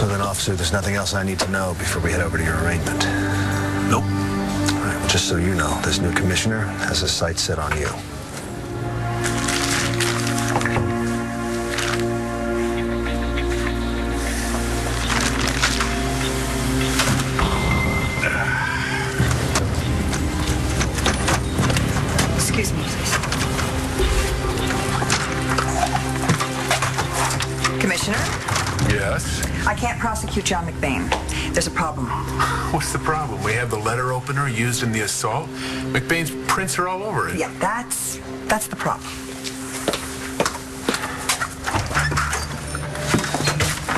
So then, officer, there's nothing else I need to know before we head over to your arraignment? Nope. All right, well, just so you know, this new commissioner has his sights set on you. Excuse me, please. Commissioner? Yes? I can't prosecute John McBain. There's a problem. What's the problem? We have the letter opener used in the assault. McBain's prints are all over it. Yeah, that's the problem.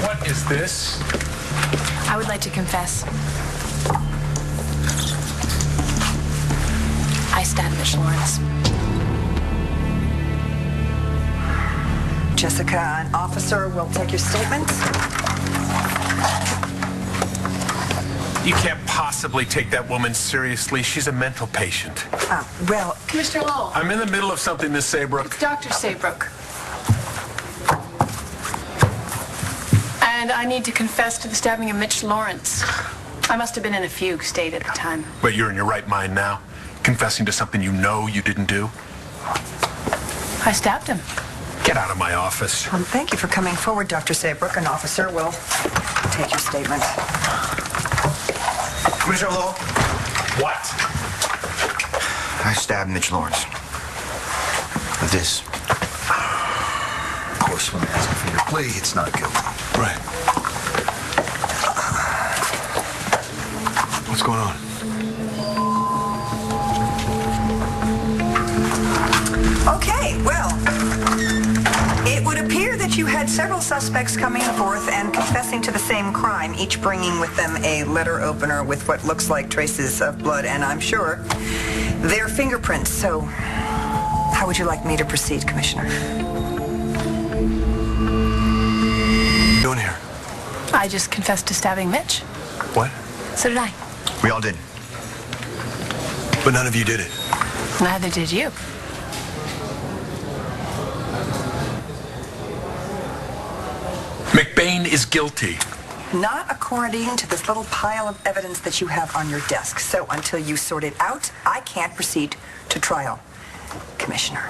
What is this? I would like to confess. I stabbed Mitch Lawrence. Jessica, an officer will take your statement. You can't possibly take that woman seriously. She's a mental patient. Well, Commissioner Lowell. I'm in the middle of something, Miss Saybrook. It's Dr. Saybrook. And I need to confess to the stabbing of Mitch Lawrence. I must have been in a fugue state at the time. But you're in your right mind now? Confessing to something you know you didn't do? I stabbed him. Get out of my office. thank you for coming forward, Dr. Saybrook. An officer will take your statement. Commissioner Lowell? What? I stabbed Mitch Lawrence. With this. Of course, when I ask for your plea, it's not guilty. Right. What's going on? Okay, well, it would appear that you had several suspects coming forth and confessing to the same crime, each bringing with them a letter opener with what looks like traces of blood, and I'm sure their fingerprints. So, how would you like me to proceed, Commissioner? Doing here? I just confessed to stabbing Mitch. What? So did I. We all did. But none of you did it. Neither did you. McBain is guilty. Not according to this little pile of evidence that you have on your desk. So until you sort it out, I can't proceed to trial, Commissioner.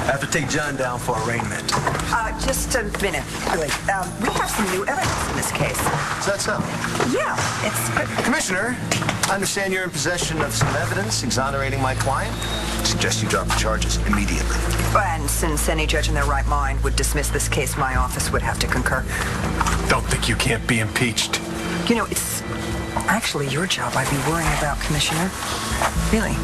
I have to take John down for arraignment. Just a minute, really. We have some new evidence in this case. Is that so? Yeah, it's... Commissioner, I understand you're in possession of some evidence exonerating my client. I suggest you drop the charges immediately. And since any judge in their right mind would dismiss this case, my office would have to concur. Don't think you can't be impeached. You know, it's actually your job I'd be worrying about, Commissioner. Really.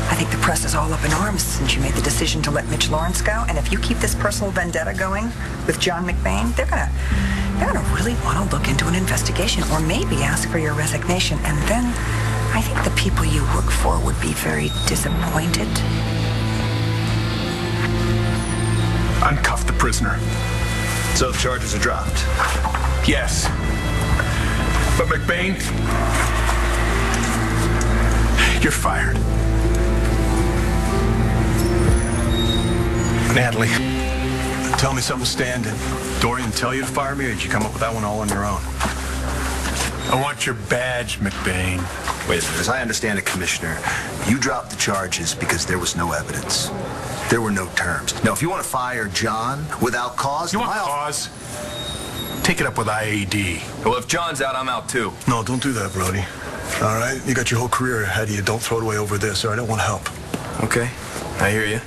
I think the press is all up in arms since you made the decision to let Mitch Lawrence go. And if you keep this personal vendetta going with John McBain, they're gonna really want to look into an investigation or maybe ask for your resignation. And then I think the people you work for would be very disappointed. Uncuff the prisoner. So the charges are dropped? Yes. But McBain, you're fired. Natalie, tell me something, Stan. Did Dorian tell you to fire me, or did you come up with that one all on your own? I want your badge, McBain. Wait a minute. As I understand it, Commissioner, you dropped the charges because there was no evidence. There were no terms. Now, if you want to fire John without cause... You want cause? Take it up with IAD. Well, if John's out, I'm out too. No, don't do that, Brody. All right? You got your whole career ahead of you. Don't throw it away over this, or I don't want help. Okay, I hear you.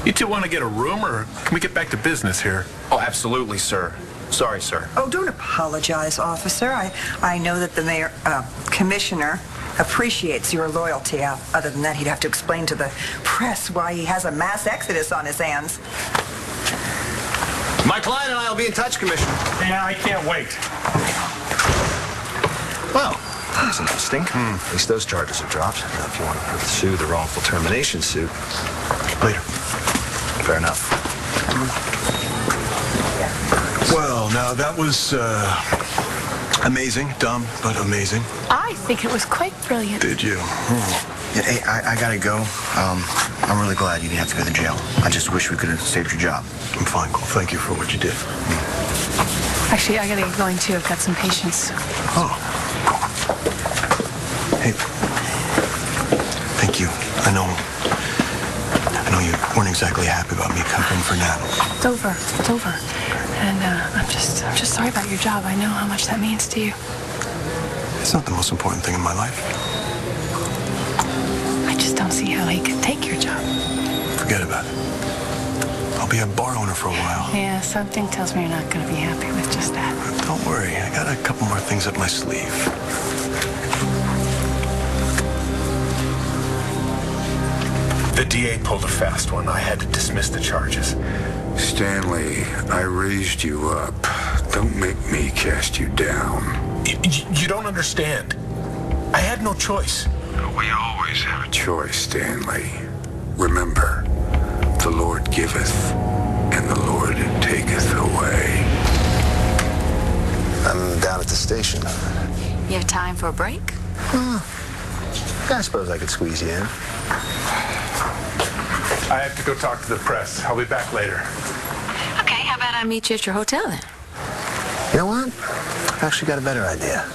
You two want to get a room, or can we get back to business here? Oh, absolutely, sir. Sorry, sir. Oh, don't apologize, officer. I know that the commissioner appreciates your loyalty. Other than that, he'd have to explain to the press why he has a mass exodus on his hands. My client and I will be in touch, Commissioner. Yeah, I can't wait. Well, that's interesting. At least those charges are dropped. Now, if you want to pursue the wrongful termination suit, Later. fair enough. Well, now, that was amazing. Dumb, but amazing. I think it was quite brilliant. Did you? Yeah, hey, I gotta go. I'm really glad you didn't have to go to jail. I just wish we could have saved your job. I'm fine, Cole. Thank you for what you did. Actually, I gotta get going too. I've got some patients. Oh. Hey. Thank you. I know you weren't exactly happy about me covering for Nat. It's over. It's over. And I'm just sorry about your job. I know how much that means to you. It's not the most important thing in my life. I just don't see how he could take your job. Forget about it. I'll be a bar owner for a while. Yeah, something tells me you're not gonna be happy with just that. Don't worry. I got a couple more things up my sleeve. The DA pulled a fast one. I had to dismiss the charges. Stanley, I raised you up. Don't make me cast you down. You don't understand. I had no choice. We always have a choice, Stanley. Remember, the Lord giveth, and the Lord taketh away. I'm down at the station. You have time for a break? I suppose I could squeeze you in. I have to go talk to the press. I'll be back later. Okay, how about I meet you at your hotel then? You know what? I've actually got a better idea.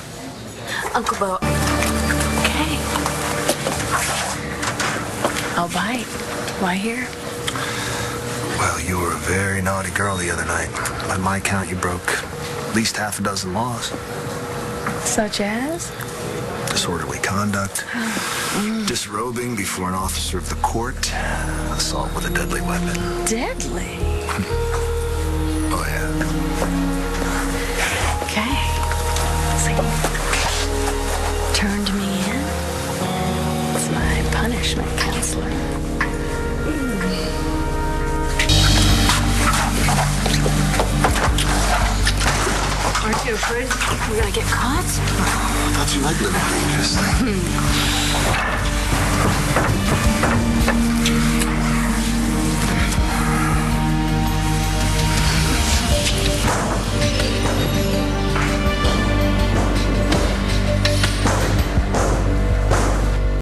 Uncle Bo. Okay. I'll bite. Why here? Well, you were a very naughty girl the other night. By my count, you broke at least half a dozen laws. Such as? Disorderly conduct, disrobing before an officer of the court, assault with a deadly weapon. Deadly. Oh, yeah. Okay. See. Turned me in. It's my punishment counselor. Aren't you afraid we're gonna get caught? I thought you liked living dangerously.